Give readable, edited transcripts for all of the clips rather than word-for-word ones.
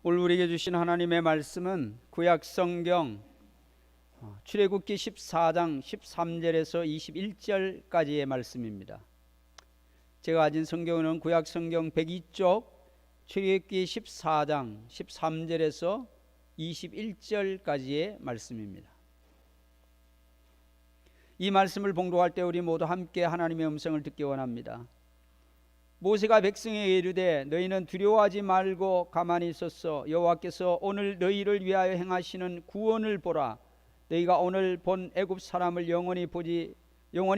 오늘 우리에게 주신 하나님의 말씀은 구약 성경 출애굽기 14장 13절에서 21절까지의 말씀입니다. 제가 가진 성경은 구약 성경 102쪽 출애굽기 14장 13절에서 21절까지의 말씀입니다. 이 말씀을 봉독할 때 우리 모두 함께 하나님의 음성을 듣기 원합니다. 모세가 백성에게 이르되 너희는 두려워하지 말고 가만히 있었어. 여호와께서 오늘 너희를 위하여 행하시는 구원을 보라. 너희가 오늘 본 애굽 사람을 영원히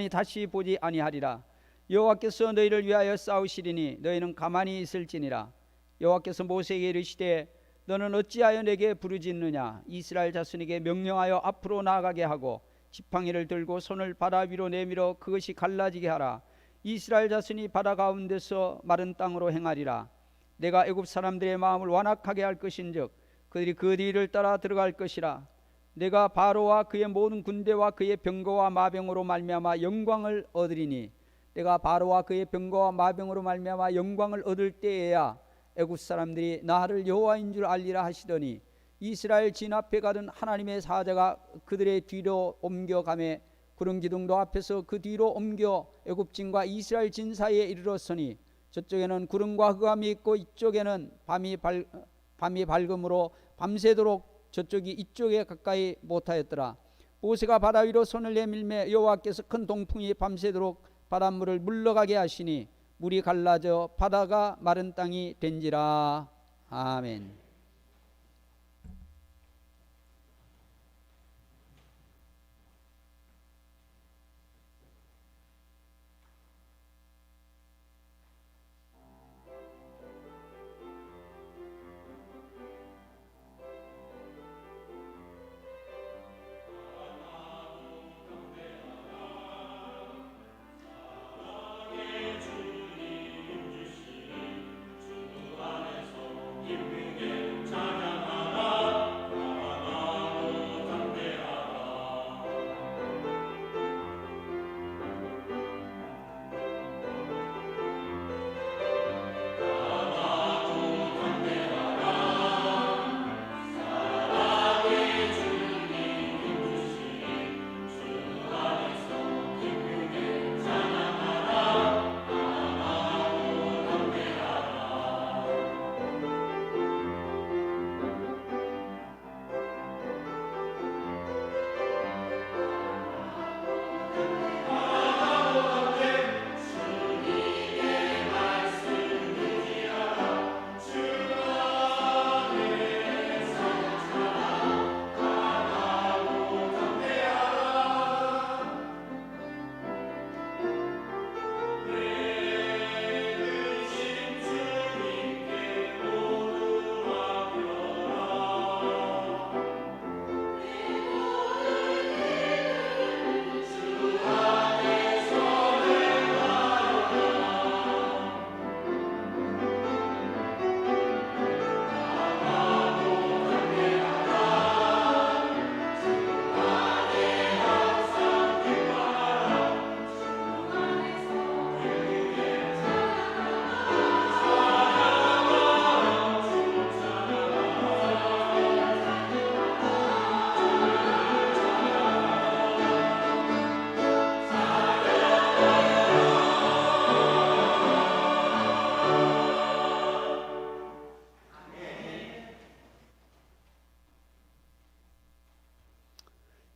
다시 보지 아니하리라. 여호와께서 너희를 위하여 싸우시리니 너희는 가만히 있을지니라. 여호와께서 모세에게 이르시되 너는 어찌하여 내게 부르짖느냐. 이스라엘 자손에게 명령하여 앞으로 나아가게 하고 지팡이를 들고 손을 바다 위로 내밀어 그것이 갈라지게 하라. 이스라엘 자손이 바다 가운데서 마른 땅으로 행하리라. 내가 애굽 사람들의 마음을 완악하게 할 것인즉 그들이 그 뒤를 따라 들어갈 것이라. 내가 바로와 그의 모든 군대와 그의 병거와 마병으로 말미암아 영광을 얻으리니 내가 바로와 그의 병거와 마병으로 말미암아 영광을 얻을 때에야 애굽 사람들이 나를 여호와인 줄 알리라 하시더니 이스라엘 진 앞에 가던 하나님의 사자가 그들의 뒤로 옮겨가매 구름 기둥도 앞에서 그 뒤로 옮겨 애굽진과 이스라엘 진 사이에 이르렀으니 저쪽에는 구름과 흑암이 있고 이쪽에는 밤이 밝음으로 밤새도록 저쪽이 이쪽에 가까이 못하였더라. 모세가 바다 위로 손을 내밀매 여호와께서 큰 동풍이 밤새도록 바닷물을 물러가게 하시니 물이 갈라져 바다가 마른 땅이 된지라. 아멘.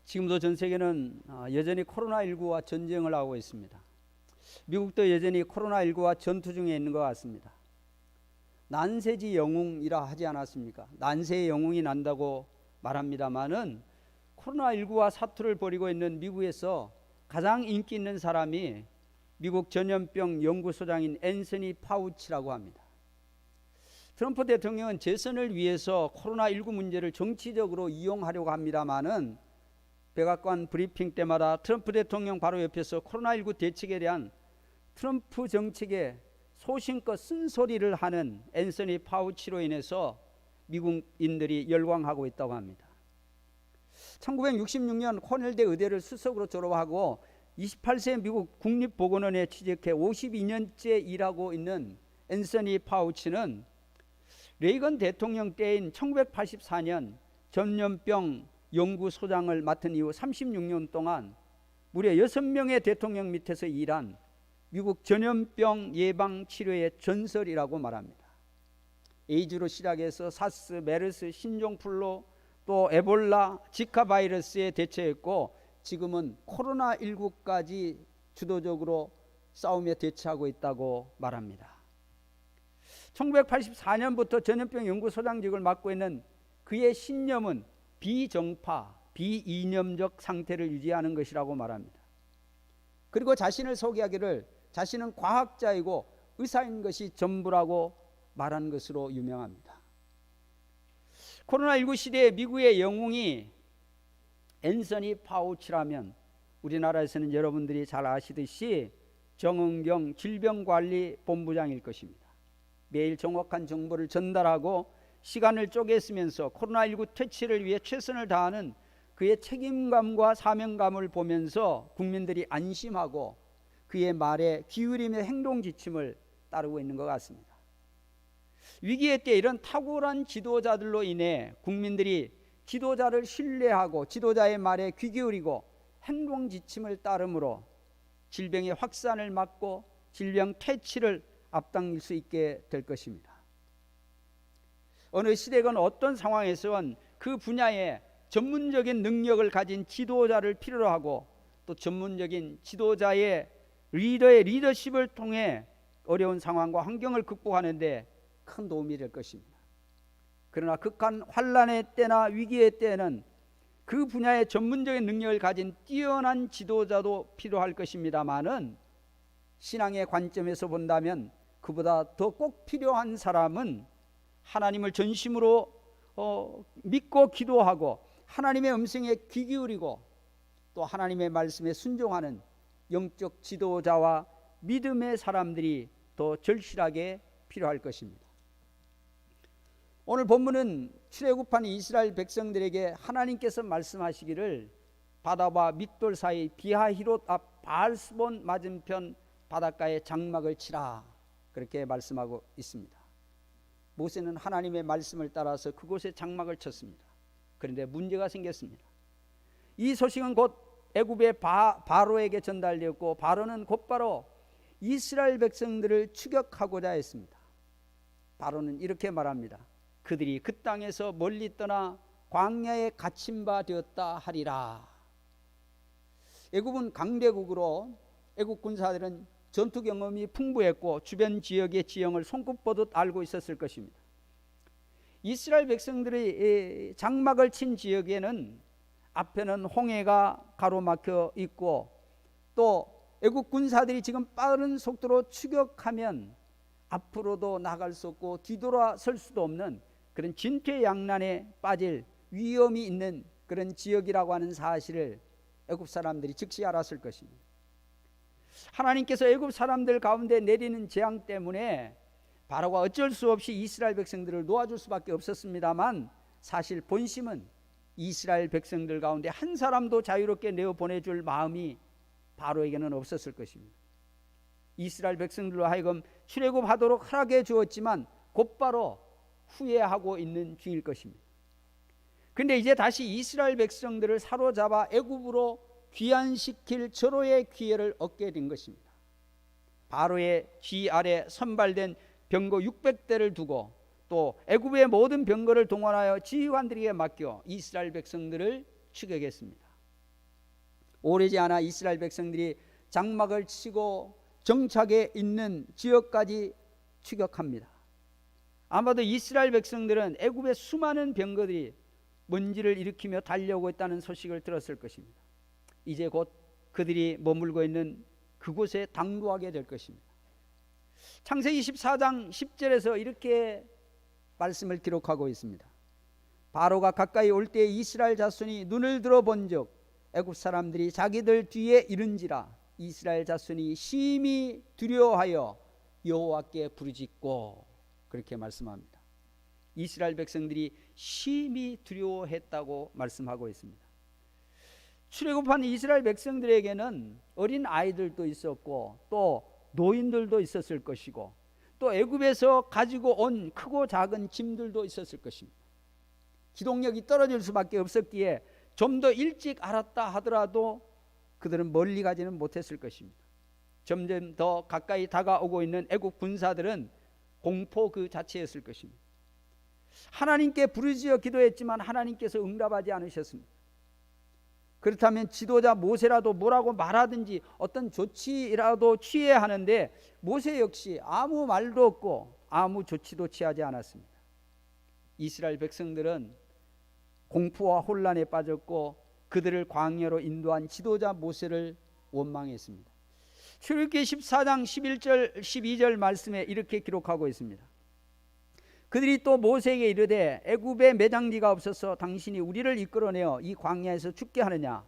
지금도 전 세계는 여전히 코로나19와 전쟁을 하고 있습니다. 미국도 여전히 코로나19와 전투 중에 있는 것 같습니다. 난세지 영웅이라 하지 않았습니까? 난세의 영웅이 난다고 말합니다마는 코로나19와 사투를 벌이고 있는 미국에서 가장 인기 있는 사람이 미국 전염병 연구소장인 앤서니 파우치라고 합니다. 트럼프 대통령은 재선을 위해서 코로나19 문제를 정치적으로 이용하려고 합니다마는 백악관 브리핑 때마다 트럼프 대통령 바로 옆에서 코로나19 대책에 대한 트럼프 정책에 소신껏 쓴소리를 하는 앤서니 파우치로 인해서 미국인들이 열광하고 있다고 합니다. 1966년 코넬대 의대를 수석으로 졸업하고 28세 미국 국립보건원에 취직해 52년째 일하고 있는 앤서니 파우치는 레이건 대통령 때인 1984년 전염병 연구소장을 맡은 이후 36년 동안 무려 6명의 대통령 밑에서 일한 미국 전염병 예방 치료의 전설이라고 말합니다. 에이즈로 시작해서 사스, 메르스, 신종플루, 또 에볼라, 지카 바이러스에 대처했고 지금은 코로나19까지 주도적으로 싸우며 대처하고 있다고 말합니다. 1984년부터 전염병 연구소장직을 맡고 있는 그의 신념은 비정파, 비이념적 상태를 유지하는 것이라고 말합니다. 그리고 자신을 소개하기를 자신은 과학자이고 의사인 것이 전부라고 말한 것으로 유명합니다. 코로나19 시대에 미국의 영웅이 앤서니 파우치라면 우리나라에서는 여러분들이 잘 아시듯이 정은경 질병관리본부장일 것입니다. 매일 정확한 정보를 전달하고 시간을 쪼개 쓰면서 코로나19 퇴치를 위해 최선을 다하는 그의 책임감과 사명감을 보면서 국민들이 안심하고 그의 말에 기울이며 행동 지침을 따르고 있는 것 같습니다. 위기의 때 이런 탁월한 지도자들로 인해 국민들이 지도자를 신뢰하고 지도자의 말에 귀 기울이고 행동 지침을 따름으로 질병의 확산을 막고 질병 퇴치를 앞당길 수 있게 될 것입니다. 어느 시대건 어떤 상황에선 그 분야에 전문적인 능력을 가진 지도자를 필요로 하고 또 전문적인 지도자의 리더의 리더십을 통해 어려운 상황과 환경을 극복하는 데 큰 도움이 될 것입니다. 그러나 극한 환란의 때나 위기의 때에는 그 분야의 전문적인 능력을 가진 뛰어난 지도자도 필요할 것입니다마는 신앙의 관점에서 본다면 그보다 더 꼭 필요한 사람은 하나님을 전심으로 믿고 기도하고 하나님의 음성에 귀 기울이고 또 하나님의 말씀에 순종하는 영적 지도자와 믿음의 사람들이 더 절실하게 필요할 것입니다. 오늘 본문은 출애굽한 이스라엘 백성들에게 하나님께서 말씀하시기를 바다와 밑돌 사이 비하히롯 앞 바알스본 맞은편 바닷가에 장막을 치라 그렇게 말씀하고 있습니다. 모세는 하나님의 말씀을 따라서 그곳에 장막을 쳤습니다. 그런데 문제가 생겼습니다. 이 소식은 곧 애굽의 바로에게 전달되었고 바로는 곧바로 이스라엘 백성들을 추격하고자 했습니다. 바로는 이렇게 말합니다. 그들이 그 땅에서 멀리 떠나 광야에 갇힌 바 되었다 하리라. 애굽은 강대국으로 애굽 군사들은 전투 경험이 풍부했고 주변 지역의 지형을 손꼽보듯 알고 있었을 것입니다. 이스라엘 백성들이 장막을 친 지역에는 앞에는 홍해가 가로막혀 있고 또 애국 군사들이 지금 빠른 속도로 추격하면 앞으로도 나갈 수 없고 뒤돌아설 수도 없는 그런 진퇴양난에 빠질 위험이 있는 그런 지역이라고 하는 사실을 애국 사람들이 즉시 알았을 것입니다. 하나님께서 애국 사람들 가운데 내리는 재앙 때문에 바로가 어쩔 수 없이 이스라엘 백성들을 놓아줄 수밖에 없었습니다만 사실 본심은 이스라엘 백성들 가운데 한 사람도 자유롭게 내어 보내줄 마음이 바로에게는 없었을 것입니다. 이스라엘 백성들로 하여금 출애굽하도록 허락해 주었지만 곧바로 후회하고 있는 중일 것입니다. 그런데 이제 다시 이스라엘 백성들을 사로잡아 애굽으로 귀환시킬 절호의 기회를 얻게 된 것입니다. 바로의 쥐 아래 선발된 병거 600대를 두고 또 애굽의 모든 병거를 동원하여 지휘관들에게 맡겨 이스라엘 백성들을 추격했습니다. 오래지 않아 이스라엘 백성들이 장막을 치고 정착해 있는 지역까지 추격합니다. 아마도 이스라엘 백성들은 애굽의 수많은 병거들이 먼지를 일으키며 달려오고 있다는 소식을 들었을 것입니다. 이제 곧 그들이 머물고 있는 그곳에 당도하게 될 것입니다. 창세기 14장 10절에서 이렇게 말씀을 기록하고 있습니다. 바로가 가까이 올 때 이스라엘 자손이 눈을 들어 본즉 애굽 사람들이 자기들 뒤에 이른지라 이스라엘 자손이 심히 두려워하여 여호와께 부르짖고 그렇게 말씀합니다. 이스라엘 백성들이 심히 두려워했다고 말씀하고 있습니다. 출애굽한 이스라엘 백성들에게는 어린 아이들도 있었고 또 노인들도 있었을 것이고 또 애굽에서 가지고 온 크고 작은 짐들도 있었을 것입니다. 기동력이 떨어질 수밖에 없었기에 좀 더 일찍 알았다 하더라도 그들은 멀리 가지는 못했을 것입니다. 점점 더 가까이 다가오고 있는 애국 군사들은 공포 그 자체였을 것입니다. 하나님께 부르짖어 기도했지만 하나님께서 응답하지 않으셨습니다. 그렇다면 지도자 모세라도 뭐라고 말하든지 어떤 조치라도 취해야 하는데 모세 역시 아무 말도 없고 아무 조치도 취하지 않았습니다. 이스라엘 백성들은 공포와 혼란에 빠졌고 그들을 광야로 인도한 지도자 모세를 원망했습니다. 출애굽기 14장 11절 12절 말씀에 이렇게 기록하고 있습니다. 그들이 또 모세에게 이르되 애굽에 매장지가 없어서 당신이 우리를 이끌어내어 이 광야에서 죽게 하느냐?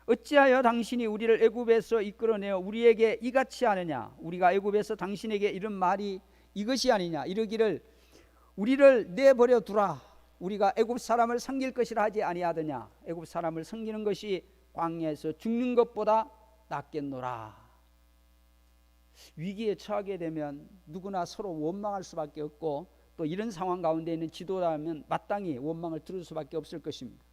어찌하여 당신이 우리를 애굽에서 이끌어내어 우리에게 이같이 하느냐? 우리가 애굽에서 당신에게 이런 말이 이것이 아니냐? 이르기를 우리를 내버려 두라. 우리가 애굽 사람을 섬길 것이라 하지 아니하더냐? 애굽 사람을 섬기는 것이 광야에서 죽는 것보다 낫겠노라. 위기에 처하게 되면 누구나 서로 원망할 수밖에 없고 또 이런 상황 가운데 있는 지도자라면 마땅히 원망을 들을 수밖에 없을 것입니다.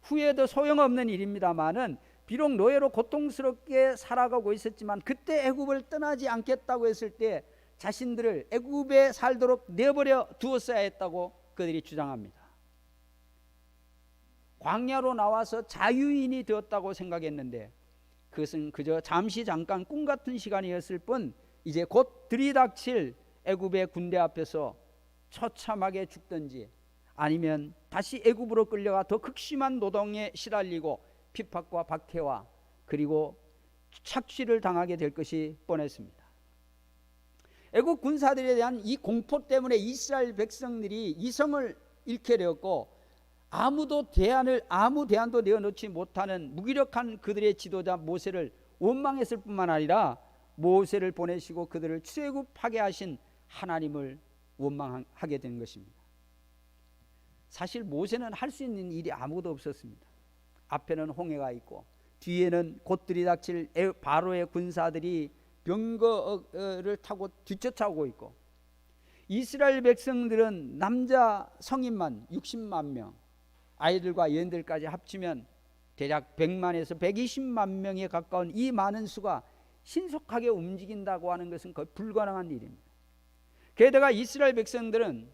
후회도 소용없는 일입니다마는 비록 노예로 고통스럽게 살아가고 있었지만 그때 애굽을 떠나지 않겠다고 했을 때 자신들을 애굽에 살도록 내버려 두었어야 했다고 그들이 주장합니다. 광야로 나와서 자유인이 되었다고 생각했는데 그것은 그저 잠시 잠깐 꿈 같은 시간이었을 뿐 이제 곧 들이닥칠 애굽의 군대 앞에서 처참하게 죽든지 아니면 다시 애굽으로 끌려가 더 극심한 노동에 시달리고 핍박과 박해와 그리고 착취를 당하게 될 것이 뻔했습니다. 애굽 군사들에 대한 이 공포 때문에 이스라엘 백성들이 이성을 잃게 되었고 아무 대안도 내어놓지 못하는 무기력한 그들의 지도자 모세를 원망했을 뿐만 아니라 모세를 보내시고 그들을 출애굽하게 하신 하나님을 원망하게 된 것입니다. 사실 모세는 할 수 있는 일이 아무것도 없었습니다. 앞에는 홍해가 있고 뒤에는 곧 들이닥칠 바로의 군사들이 병거를 타고 뒤쫓아오고 있고 이스라엘 백성들은 남자 성인만 60만 명 아이들과 여인들까지 합치면 대략 100만에서 120만 명에 가까운 이 많은 수가 신속하게 움직인다고 하는 것은 거의 불가능한 일입니다. 게다가 이스라엘 백성들은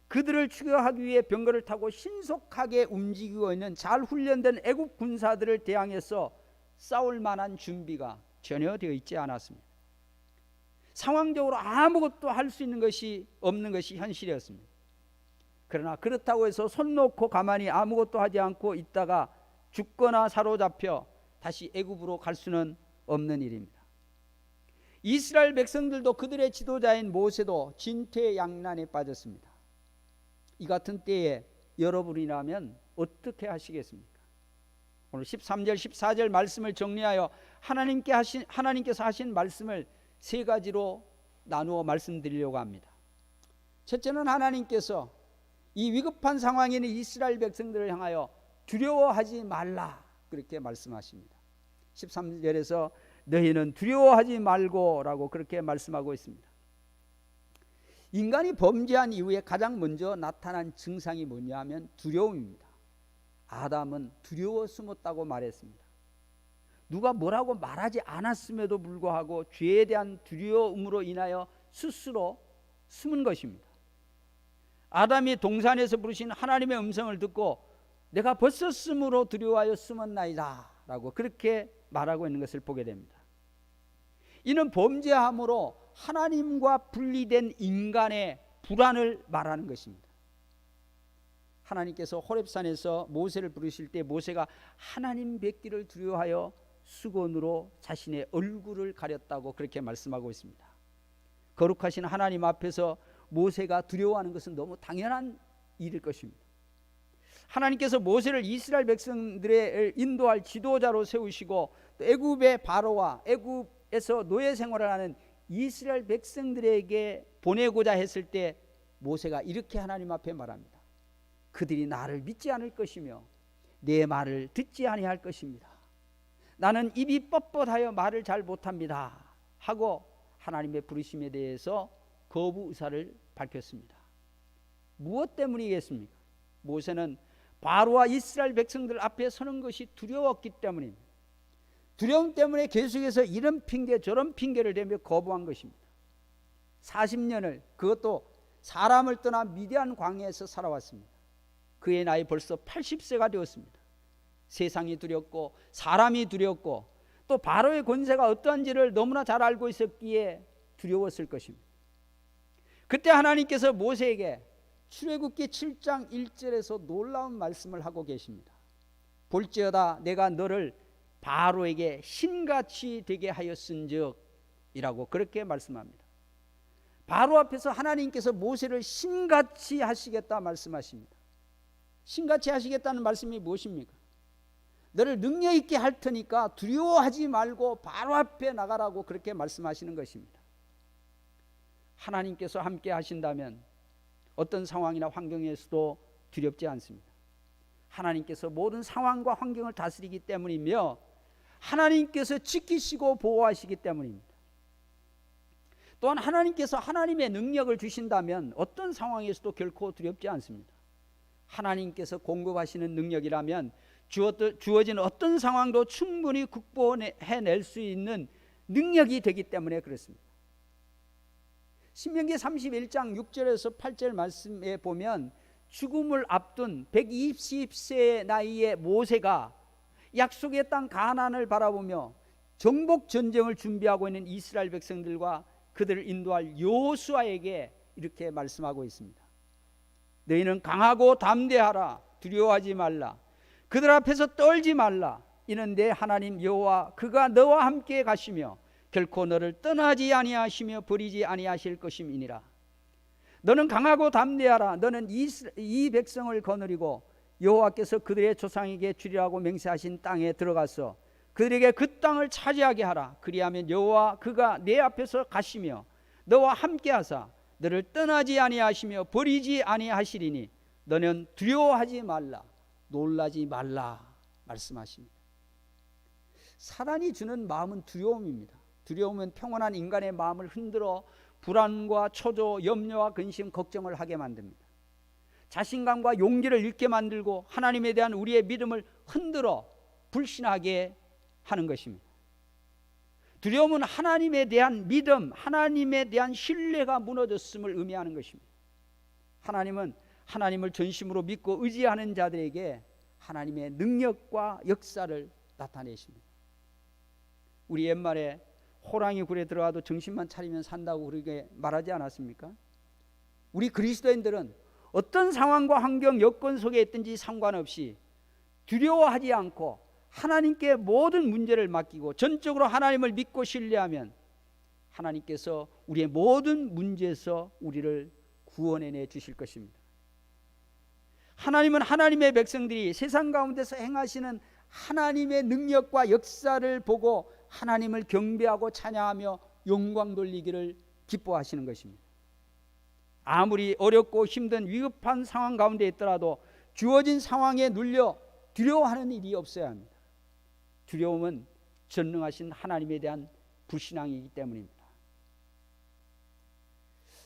그들을 추격하기 위해 병거를 타고 신속하게 움직이고 있는 잘 훈련된 애국 군사들을 대항해서 싸울 만한 준비가 전혀 되어 있지 않았습니다. 상황적으로 아무것도 할 수 있는 것이 없는 것이 현실이었습니다. 그러나 그렇다고 해서 손 놓고 가만히 아무것도 하지 않고 있다가 죽거나 사로잡혀 다시 애굽으로 갈 수는 없는 일입니다. 이스라엘 백성들도 그들의 지도자인 모세도 진퇴양난에 빠졌습니다. 이 같은 때에 여러분이라면 어떻게 하시겠습니까? 오늘 13절 14절 말씀을 정리하여 하나님께서 하신 말씀을 세 가지로 나누어 말씀드리려고 합니다. 첫째는 하나님께서 이 위급한 상황에 있는 이스라엘 백성들을 향하여 두려워하지 말라 그렇게 말씀하십니다. 13절에서 너희는 두려워하지 말고 라고 그렇게 말씀하고 있습니다. 인간이 범죄한 이후에 가장 먼저 나타난 증상이 뭐냐 하면 두려움입니다. 아담은 두려워 숨었다고 말했습니다. 누가 뭐라고 말하지 않았음에도 불구하고 죄에 대한 두려움으로 인하여 스스로 숨은 것입니다. 아담이 동산에서 부르신 하나님의 음성을 듣고 내가 벗었으므로 두려워하여 숨었나이다 라고 그렇게 말하고 있는 것을 보게 됩니다. 이는 범죄함으로 하나님과 분리된 인간의 불안을 말하는 것입니다. 하나님께서 호렙산에서 모세를 부르실 때 모세가 하나님 뵙기를 두려워하여 수건으로 자신의 얼굴을 가렸다고 그렇게 말씀하고 있습니다. 거룩하신 하나님 앞에서 모세가 두려워하는 것은 너무 당연한 일일 것입니다. 하나님께서 모세를 이스라엘 백성들을 인도할 지도자로 세우시고 또 애굽의 바로와 애굽에서 노예 생활을 하는 이스라엘 백성들에게 보내고자 했을 때 모세가 이렇게 하나님 앞에 말합니다. 그들이 나를 믿지 않을 것이며 내 말을 듣지 아니할 것입니다. 나는 입이 뻣뻣하여 말을 잘 못합니다 하고 하나님의 부르심에 대해서 거부 의사를 밝혔습니다. 무엇 때문이겠습니까? 모세는 바로와 이스라엘 백성들 앞에 서는 것이 두려웠기 때문입니다. 두려움 때문에 계속해서 이런 핑계 저런 핑계를 대며 거부한 것입니다. 40년을, 그것도 사람을 떠나 미디안 광야에서 살아왔습니다. 그의 나이 벌써 80세가 되었습니다. 세상이 두렵고 사람이 두렵고 또 바로의 권세가 어떠한지를 너무나 잘 알고 있었기에 두려웠을 것입니다. 그때 하나님께서 모세에게 출애굽기 7장 1절에서 놀라운 말씀을 하고 계십니다. 볼지어다 내가 너를 바로에게 신같이 되게 하였은즉 이라고 그렇게 말씀합니다. 바로 앞에서 하나님께서 모세를 신같이 하시겠다 말씀하십니다. 신같이 하시겠다는 말씀이 무엇입니까? 너를 능력 있게 할 테니까 두려워하지 말고 바로 앞에 나가라고 그렇게 말씀하시는 것입니다. 하나님께서 함께 하신다면 어떤 상황이나 환경에서도 두렵지 않습니다. 하나님께서 모든 상황과 환경을 다스리기 때문이며 하나님께서 지키시고 보호하시기 때문입니다. 또한 하나님께서 하나님의 능력을 주신다면 어떤 상황에서도 결코 두렵지 않습니다. 하나님께서 공급하시는 능력이라면 주어진 어떤 상황도 충분히 극복해낼 수 있는 능력이 되기 때문에 그렇습니다. 신명기 31장 6절에서 8절 말씀에 보면 죽음을 앞둔 120세의 나이의 모세가 약속의 땅 가나안을 바라보며 정복 전쟁을 준비하고 있는 이스라엘 백성들과 그들을 인도할 여호수아에게 이렇게 말씀하고 있습니다. 너희는 강하고 담대하라. 두려워하지 말라. 그들 앞에서 떨지 말라. 이는 내 하나님 여호와 그가 너와 함께 가시며 결코 너를 떠나지 아니하시며 버리지 아니하실 것임이니라. 너는 강하고 담대하라. 너는 이 백성을 거느리고 여호와께서 그들의 조상에게 주리라고 맹세하신 땅에 들어가서 그들에게 그 땅을 차지하게 하라. 그리하면 여호와 그가 내 앞에서 가시며 너와 함께 하사 너를 떠나지 아니하시며 버리지 아니하시리니 너는 두려워하지 말라. 놀라지 말라 말씀하십니다. 사단이 주는 마음은 두려움입니다. 두려움은 평온한 인간의 마음을 흔들어 불안과 초조, 염려와 근심, 걱정을 하게 만듭니다. 자신감과 용기를 잃게 만들고 하나님에 대한 우리의 믿음을 흔들어 불신하게 하는 것입니다. 두려움은 하나님에 대한 믿음, 하나님에 대한 신뢰가 무너졌음을 의미하는 것입니다. 하나님은 하나님을 전심으로 믿고 의지하는 자들에게 하나님의 능력과 역사를 나타내십니다. 우리 옛말에 호랑이 굴에 들어가도 정신만 차리면 산다고 그렇게 말하지 않았습니까? 우리 그리스도인들은 어떤 상황과 환경, 여건 속에 있든지 상관없이 두려워하지 않고 하나님께 모든 문제를 맡기고 전적으로 하나님을 믿고 신뢰하면 하나님께서 우리의 모든 문제에서 우리를 구원해내 주실 것입니다. 하나님은 하나님의 백성들이 세상 가운데서 행하시는 하나님의 능력과 역사를 보고 하나님을 경배하고 찬양하며 영광 돌리기를 기뻐하시는 것입니다. 아무리 어렵고 힘든 위급한 상황 가운데 있더라도 주어진 상황에 눌려 두려워하는 일이 없어야 합니다. 두려움은 전능하신 하나님에 대한 불신앙이기 때문입니다.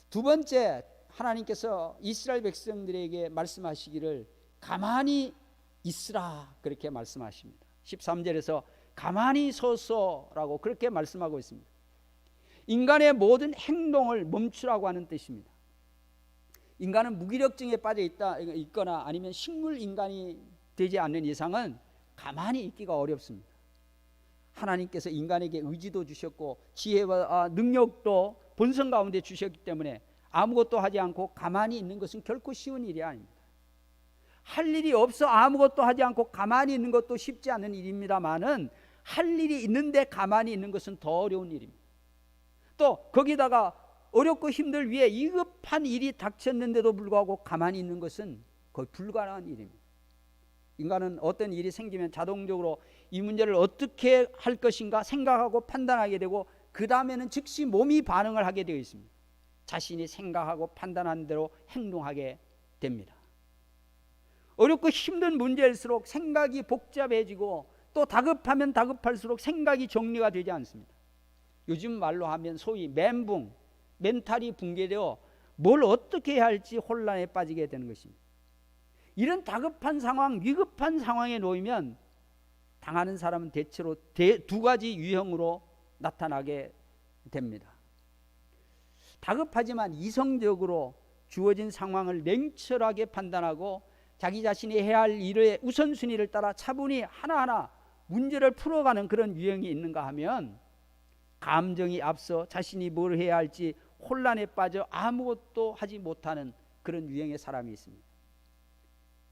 두 번째, 하나님께서 이스라엘 백성들에게 말씀하시기를 가만히 있으라 그렇게 말씀하십니다. 13절에서 가만히 서서라고 그렇게 말씀하고 있습니다. 인간의 모든 행동을 멈추라고 하는 뜻입니다. 인간은 무기력증에 빠져 있거나 아니면 식물 인간이 되지 않는 이상은 가만히 있기가 어렵습니다. 하나님께서 인간에게 의지도 주셨고 지혜와 능력도 본성 가운데 주셨기 때문에 아무것도 하지 않고 가만히 있는 것은 결코 쉬운 일이 아닙니다. 할 일이 없어 아무것도 하지 않고 가만히 있는 것도 쉽지 않은 일입니다만은 할 일이 있는데 가만히 있는 것은 더 어려운 일입니다. 또 거기다가 어렵고 힘들 위해 위급한 일이 닥쳤는데도 불구하고 가만히 있는 것은 거의 불가능한 일입니다. 인간은 어떤 일이 생기면 자동적으로 이 문제를 어떻게 할 것인가 생각하고 판단하게 되고 그 다음에는 즉시 몸이 반응을 하게 되어 있습니다. 자신이 생각하고 판단한 대로 행동하게 됩니다. 어렵고 힘든 문제일수록 생각이 복잡해지고 또 다급하면 다급할수록 생각이 정리가 되지 않습니다. 요즘 말로 하면 소위 멘붕, 멘탈이 붕괴되어 뭘 어떻게 해야 할지 혼란에 빠지게 되는 것입니다. 이런 다급한 상황, 위급한 상황에 놓이면 당하는 사람은 대체로 두 가지 유형으로 나타나게 됩니다. 다급하지만 이성적으로 주어진 상황을 냉철하게 판단하고 자기 자신이 해야 할 일의 우선순위를 따라 차분히 하나하나 문제를 풀어가는 그런 유형이 있는가 하면, 감정이 앞서 자신이 뭘 해야 할지 혼란에 빠져 아무것도 하지 못하는 그런 유형의 사람이 있습니다.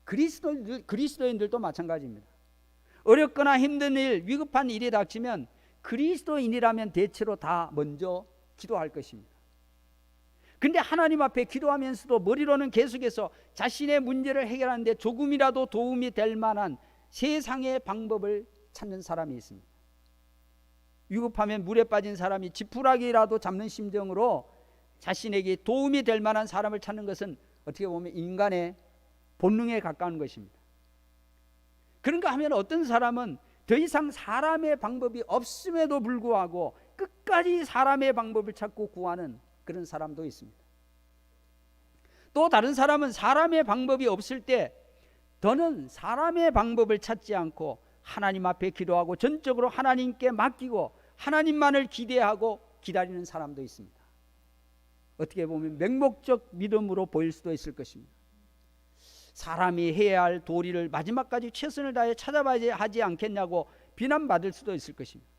그리스도인들도 마찬가지입니다. 어렵거나 힘든 일, 위급한 일이 닥치면 그리스도인이라면 대체로 다 먼저 기도할 것입니다. 근데 하나님 앞에 기도하면서도 머리로는 계속해서 자신의 문제를 해결하는데 조금이라도 도움이 될 만한 세상의 방법을 찾는 사람이 있습니다. 위급하면 물에 빠진 사람이 지푸라기라도 잡는 심정으로 자신에게 도움이 될 만한 사람을 찾는 것은 어떻게 보면 인간의 본능에 가까운 것입니다. 그런가 하면 어떤 사람은 더 이상 사람의 방법이 없음에도 불구하고 끝까지 사람의 방법을 찾고 구하는 그런 사람도 있습니다. 또 다른 사람은 사람의 방법이 없을 때 더는 사람의 방법을 찾지 않고 하나님 앞에 기도하고 전적으로 하나님께 맡기고 하나님만을 기대하고 기다리는 사람도 있습니다. 어떻게 보면 맹목적 믿음으로 보일 수도 있을 것입니다. 사람이 해야 할 도리를 마지막까지 최선을 다해 찾아봐야 하지 않겠냐고 비난받을 수도 있을 것입니다.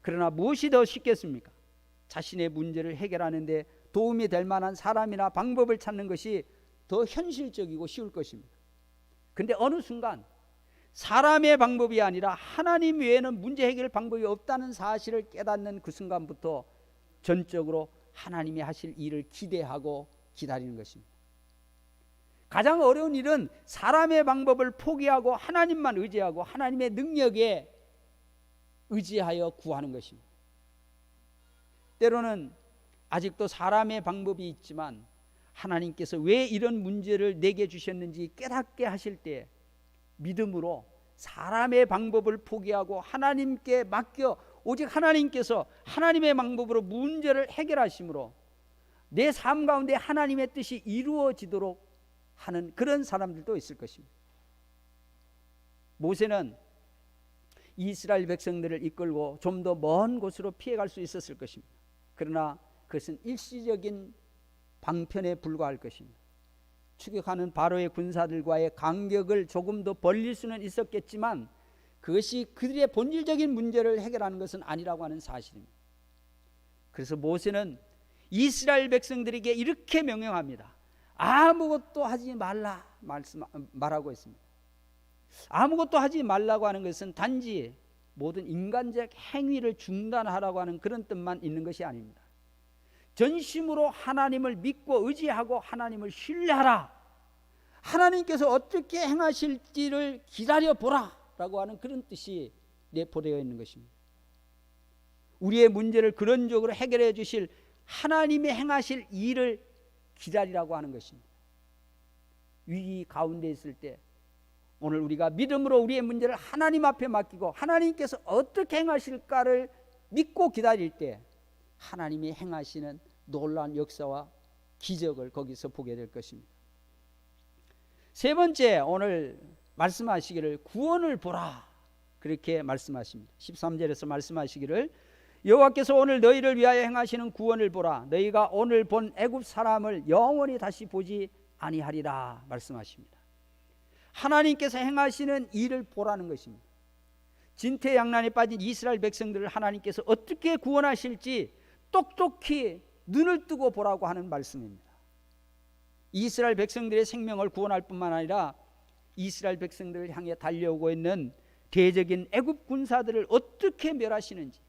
그러나 무엇이 더 쉽겠습니까? 자신의 문제를 해결하는 데 도움이 될 만한 사람이나 방법을 찾는 것이 더 현실적이고 쉬울 것입니다. 그런데 어느 순간 사람의 방법이 아니라 하나님 외에는 문제 해결 방법이 없다는 사실을 깨닫는 그 순간부터 전적으로 하나님이 하실 일을 기대하고 기다리는 것입니다. 가장 어려운 일은 사람의 방법을 포기하고 하나님만 의지하고 하나님의 능력에 의지하여 구하는 것입니다. 때로는 아직도 사람의 방법이 있지만 하나님께서 왜 이런 문제를 내게 주셨는지 깨닫게 하실 때 믿음으로 사람의 방법을 포기하고 하나님께 맡겨 오직 하나님께서 하나님의 방법으로 문제를 해결하심으로 내 삶 가운데 하나님의 뜻이 이루어지도록 하는 그런 사람들도 있을 것입니다. 모세는 이스라엘 백성들을 이끌고 좀 더 먼 곳으로 피해갈 수 있었을 것입니다. 그러나 그것은 일시적인 방편에 불과할 것입니다. 추격하는 바로의 군사들과의 간격을 조금 더 벌릴 수는 있었겠지만 그것이 그들의 본질적인 문제를 해결하는 것은 아니라고 하는 사실입니다. 그래서 모세는 이스라엘 백성들에게 이렇게 명령합니다. 아무것도 하지 말라 말하고 있습니다. 아무것도 하지 말라고 하는 것은 단지 모든 인간적 행위를 중단하라고 하는 그런 뜻만 있는 것이 아닙니다. 전심으로 하나님을 믿고 의지하고 하나님을 신뢰하라. 하나님께서 어떻게 행하실지를 기다려보라 라고 하는 그런 뜻이 내포되어 있는 것입니다. 우리의 문제를 근원적으로 해결해 주실 하나님이 행하실 일을 기다리라고 하는 것입니다. 위기 가운데 있을 때 오늘 우리가 믿음으로 우리의 문제를 하나님 앞에 맡기고 하나님께서 어떻게 행하실까를 믿고 기다릴 때 하나님이 행하시는 놀라운 역사와 기적을 거기서 보게 될 것입니다. 세 번째, 오늘 말씀하시기를 구원을 보라 그렇게 말씀하십니다. 13절에서 말씀하시기를 여호와께서 오늘 너희를 위하여 행하시는 구원을 보라. 너희가 오늘 본 애굽 사람을 영원히 다시 보지 아니하리라 말씀하십니다. 하나님께서 행하시는 일을 보라는 것입니다. 진퇴양난에 빠진 이스라엘 백성들을 하나님께서 어떻게 구원하실지 똑똑히 눈을 뜨고 보라고 하는 말씀입니다. 이스라엘 백성들의 생명을 구원할 뿐만 아니라 이스라엘 백성들을 향해 달려오고 있는 대적인 애굽 군사들을 어떻게 멸하시는지,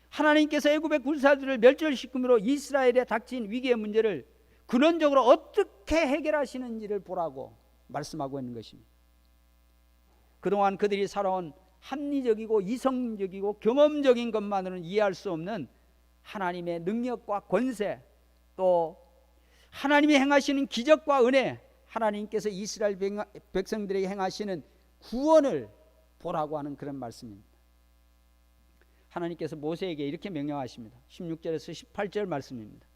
하나님께서 애굽의 군사들을 멸절시킴으로 이스라엘에 닥친 위기의 문제를 근원적으로 어떻게 해결하시는지를 보라고 말씀하고 있는 것입니다. 그동안 그들이 살아온 합리적이고 이성적이고 경험적인 것만으로는 이해할 수 없는 하나님의 능력과 권세, 또 하나님이 행하시는 기적과 은혜, 하나님께서 이스라엘 백성들에게 행하시는 구원을 보라고 하는 그런 말씀입니다. 하나님께서 모세에게 이렇게 명령하십니다. 16절에서 18절 말씀입니다.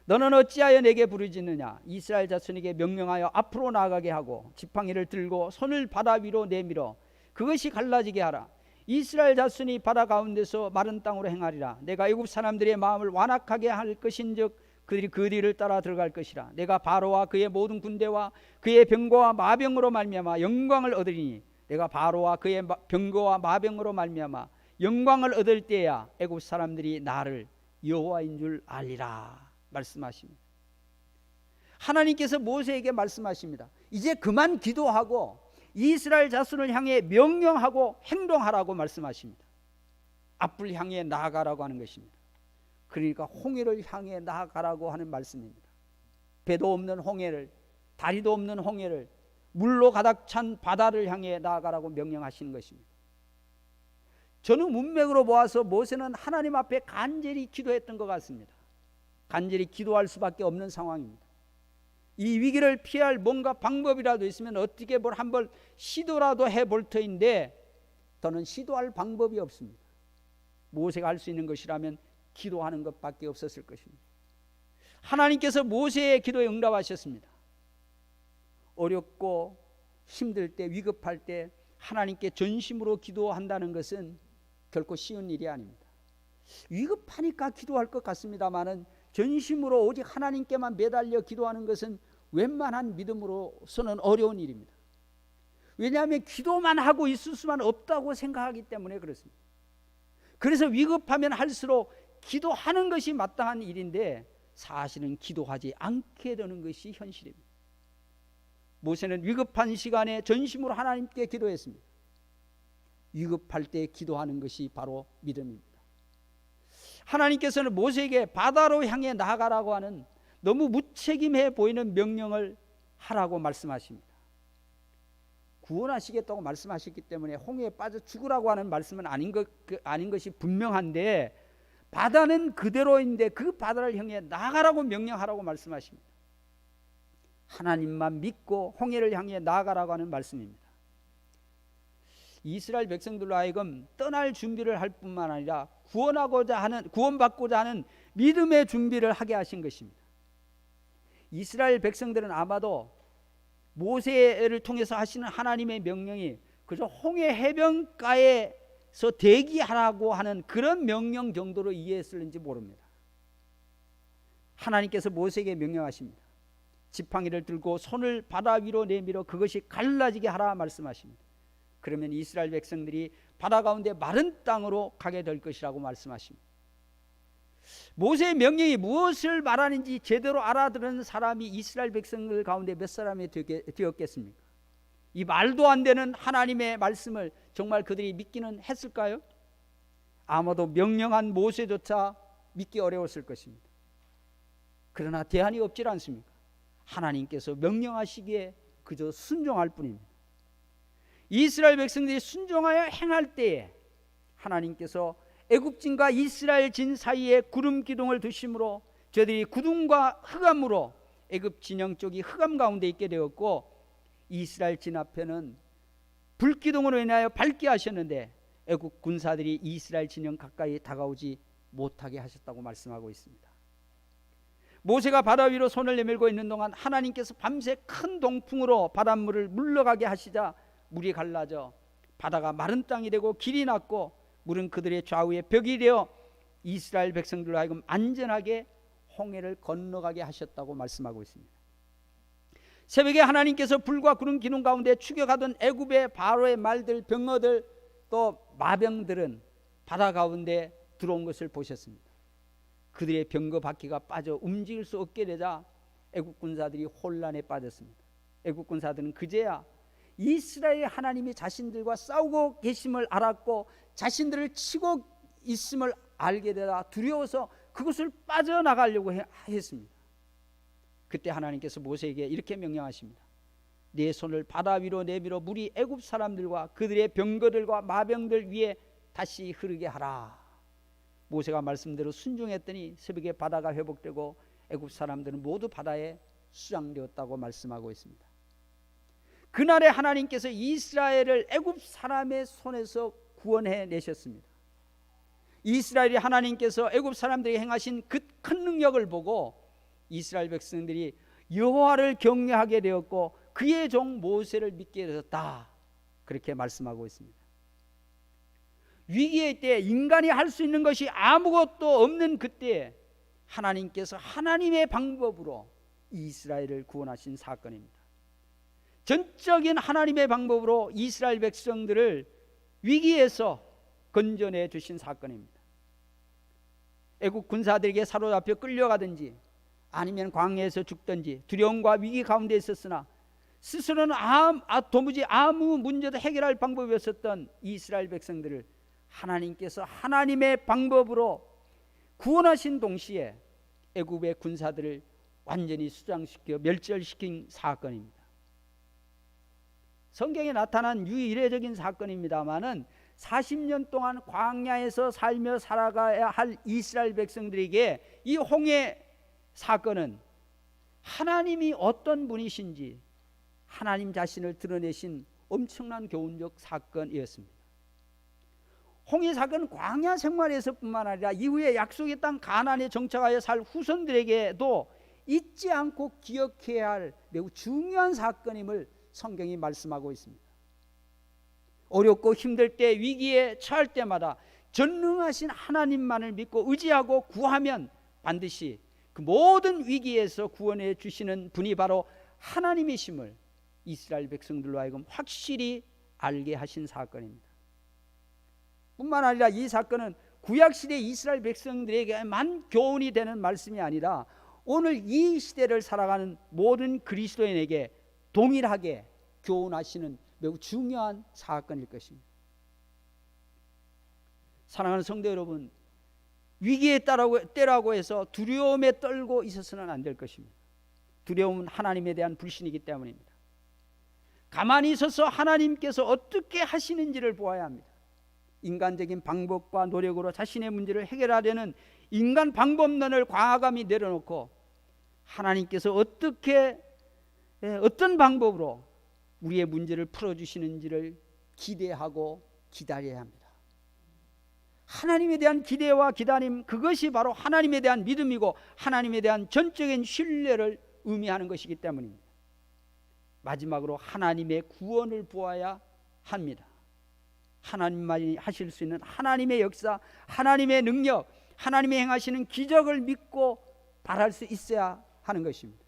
너는 어찌하여 내게 부르짖느냐? 이스라엘 자손에게 명령하여 앞으로 나아가게 하고 지팡이를 들고 손을 바다 위로 내밀어 그것이 갈라지게 하라. 이스라엘 자손이 바다 가운데서 마른 땅으로 행하리라. 내가 애굽 사람들의 마음을 완악하게 할 것인즉 그들이 그 뒤를 따라 들어갈 것이라. 내가 바로와 그의 모든 군대와 그의 병거와 마병으로 말미암아 영광을 얻으리니 내가 바로와 그의 병거와 마병으로 말미암아 영광을 얻을 때야 애굽 사람들이 나를 여호와인 줄 알리라 말씀하십니다. 하나님께서 모세에게 말씀하십니다. 이제 그만 기도하고 이스라엘 자손을 향해 명령하고 행동하라고 말씀하십니다. 앞을 향해 나아가라고 하는 것입니다. 그러니까 홍해를 향해 나아가라고 하는 말씀입니다. 배도 없는 홍해를, 다리도 없는 홍해를, 물로 가득 찬 바다를 향해 나아가라고 명령하시는 것입니다. 저는 문맥으로 보아서 모세는 하나님 앞에 간절히 기도했던 것 같습니다. 간절히 기도할 수밖에 없는 상황입니다. 이 위기를 피할 뭔가 방법이라도 있으면 어떻게 한번 시도라도 해볼 터인데 저는 시도할 방법이 없습니다. 모세가 할 수 있는 것이라면 기도하는 것밖에 없었을 것입니다. 하나님께서 모세의 기도에 응답하셨습니다. 어렵고 힘들 때, 위급할 때 하나님께 전심으로 기도한다는 것은 결코 쉬운 일이 아닙니다. 위급하니까 기도할 것 같습니다만은 전심으로 오직 하나님께만 매달려 기도하는 것은 웬만한 믿음으로서는 어려운 일입니다. 왜냐하면 기도만 하고 있을 수만 없다고 생각하기 때문에 그렇습니다. 그래서 위급하면 할수록 기도하는 것이 마땅한 일인데 사실은 기도하지 않게 되는 것이 현실입니다. 모세는 위급한 시간에 전심으로 하나님께 기도했습니다. 위급할 때 기도하는 것이 바로 믿음입니다. 하나님께서는 모세에게 바다로 향해 나아가라고 하는 너무 무책임해 보이는 명령을 하라고 말씀하십니다. 구원하시겠다고 말씀하셨기 때문에 홍해에 빠져 죽으라고 하는 말씀은 아닌 것이 분명한데 바다는 그대로인데 그 바다를 향해 나아가라고 명령하라고 말씀하십니다. 하나님만 믿고 홍해를 향해 나아가라고 하는 말씀입니다. 이스라엘 백성들로 하여금 떠날 준비를 할 뿐만 아니라 구원받고자 하는 믿음의 준비를 하게 하신 것입니다. 이스라엘 백성들은 아마도 모세를 통해서 하시는 하나님의 명령이 그저 홍해 해변가에서 대기하라고 하는 그런 명령 정도로 이해했을는지 모릅니다. 하나님께서 모세에게 명령하십니다. 지팡이를 들고 손을 바다 위로 내밀어 그것이 갈라지게 하라 말씀하십니다. 그러면 이스라엘 백성들이 바다 가운데 마른 땅으로 가게 될 것이라고 말씀하십니다. 모세의 명령이 무엇을 말하는지 제대로 알아들은 사람이 이스라엘 백성들 가운데 몇 사람이 되었겠습니까? 이 말도 안 되는 하나님의 말씀을 정말 그들이 믿기는 했을까요? 아마도 명령한 모세조차 믿기 어려웠을 것입니다. 그러나 대안이 없질 않습니까? 하나님께서 명령하시기에 그저 순종할 뿐입니다. 이스라엘 백성들이 순종하여 행할 때에 하나님께서 애굽진과 이스라엘 진 사이에 구름 기둥을 두심으로 저들이 구둥과 흑암으로 애굽 진영 쪽이 흑암 가운데 있게 되었고 이스라엘 진 앞에는 불기둥으로 인하여 밝게 하셨는데 애굽 군사들이 이스라엘 진영 가까이 다가오지 못하게 하셨다고 말씀하고 있습니다. 모세가 바다 위로 손을 내밀고 있는 동안 하나님께서 밤새 큰 동풍으로 바닷물을 물러가게 하시자 물이 갈라져 바다가 마른 땅이 되고 길이 났고 물은 그들의 좌우에 벽이 되어 이스라엘 백성들로 하여금 안전하게 홍해를 건너가게 하셨다고 말씀하고 있습니다. 새벽에 하나님께서 불과 구름 기둥 가운데 추격하던 애굽의 바로의 말들, 병거들 또 마병들은 바다 가운데 들어온 것을 보셨습니다. 그들의 병거 바퀴가 빠져 움직일 수 없게 되자 애굽 군사들이 혼란에 빠졌습니다. 애굽 군사들은 그제야 이스라엘 하나님이 자신들과 싸우고 계심을 알았고 자신들을 치고 있음을 알게 되다 두려워서 그것을 빠져나가려고 했습니다. 그때 하나님께서 모세에게 이렇게 명령하십니다. 네 손을 바다 위로 내밀어 물이 애굽 사람들과 그들의 병거들과 마병들 위에 다시 흐르게 하라. 모세가 말씀대로 순종했더니 새벽에 바다가 회복되고 애굽 사람들은 모두 바다에 수장되었다고 말씀하고 있습니다. 그날에 하나님께서 이스라엘을 애굽 사람의 손에서 구원해 내셨습니다. 이스라엘이 하나님께서 애굽 사람들에게 행하신 그 큰 능력을 보고 이스라엘 백성들이 여호와를 경외하게 되었고 그의 종 모세를 믿게 되었다. 그렇게 말씀하고 있습니다. 위기의 때 인간이 할 수 있는 것이 아무것도 없는 그때 하나님께서 하나님의 방법으로 이스라엘을 구원하신 사건입니다. 전적인 하나님의 방법으로 이스라엘 백성들을 위기에서 건져내 주신 사건입니다. 애국 군사들에게 사로잡혀 끌려가든지 아니면 광야에서 죽든지 두려움과 위기 가운데 있었으나 스스로는 도무지 아무 문제도 해결할 방법이 없었던 이스라엘 백성들을 하나님께서 하나님의 방법으로 구원하신 동시에 애굽의 군사들을 완전히 수장시켜 멸절시킨 사건입니다. 성경에 나타난 유일적인 사건입니다마는 40년 동안 광야에서 살며 살아가야 할 이스라엘 백성들에게 이 홍해 사건은 하나님이 어떤 분이신지 하나님 자신을 드러내신 엄청난 교훈적 사건이었습니다. 홍해 사건은 광야 생활에서뿐만 아니라 이후에 약속의 땅 가나안에 정착하여 살 후손들에게도 잊지 않고 기억해야 할 매우 중요한 사건임을 성경이 말씀하고 있습니다. 어렵고 힘들 때 위기에 처할 때마다 전능하신 하나님만을 믿고 의지하고 구하면 반드시 그 모든 위기에서 구원해 주시는 분이 바로 하나님이심을 이스라엘 백성들로 하여금 확실히 알게 하신 사건입니다. 뿐만 아니라 이 사건은 구약시대 이스라엘 백성들에게만 교훈이 되는 말씀이 아니라 오늘 이 시대를 살아가는 모든 그리스도인에게 동일하게 교훈하시는 매우 중요한 사건일 것입니다. 사랑하는 성도 여러분, 위기에 때라고 해서 두려움에 떨고 있어서는 안 될 것입니다. 두려움은 하나님에 대한 불신이기 때문입니다. 가만히 있어서 하나님께서 어떻게 하시는지를 보아야 합니다. 인간적인 방법과 노력으로 자신의 문제를 해결하려는 인간 방법론을 과감히 내려놓고 하나님께서 어떤 방법으로 우리의 문제를 풀어주시는지를 기대하고 기다려야 합니다. 하나님에 대한 기대와 기다림, 그것이 바로 하나님에 대한 믿음이고 하나님에 대한 전적인 신뢰를 의미하는 것이기 때문입니다. 마지막으로 하나님의 구원을 보아야 합니다. 하나님만이 하실 수 있는 하나님의 역사, 하나님의 능력, 하나님이 행하시는 기적을 믿고 바랄 수 있어야 하는 것입니다.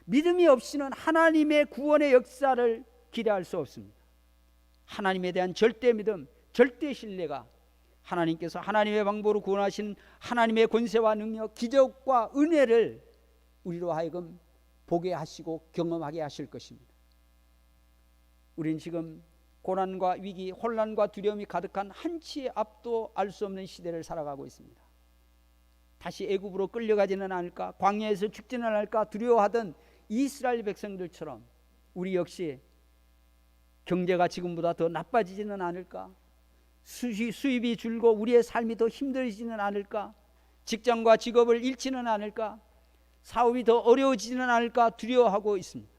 믿음이 없이는 하나님의 구원의 역사를 기대할 수 없습니다. 하나님에 대한 절대 믿음, 절대 신뢰가 하나님께서 하나님의 방법으로 구원하시는 하나님의 권세와 능력, 기적과 은혜를 우리로 하여금 보게 하시고 경험하게 하실 것입니다. 우리는 지금 고난과 위기, 혼란과 두려움이 가득한 한치의 앞도 알 수 없는 시대를 살아가고 있습니다. 다시 애굽으로 끌려가지는 않을까, 광야에서 죽지는 않을까 두려워하던 이스라엘 백성들처럼 우리 역시 경제가 지금보다 더 나빠지지는 않을까, 수입이 줄고 우리의 삶이 더 힘들어지지는 않을까, 직장과 직업을 잃지는 않을까, 사업이 더 어려워지지는 않을까 두려워하고 있습니다.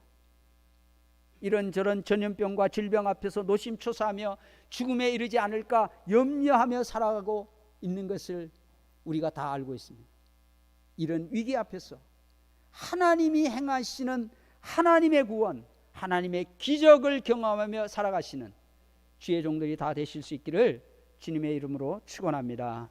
이런저런 전염병과 질병 앞에서 노심초사하며 죽음에 이르지 않을까 염려하며 살아가고 있는 것을 우리가 다 알고 있습니다. 이런 위기 앞에서 하나님이 행하시는 하나님의 구원, 하나님의 기적을 경험하며 살아가시는 주의 종들이 다 되실 수 있기를 주님의 이름으로 축원합니다.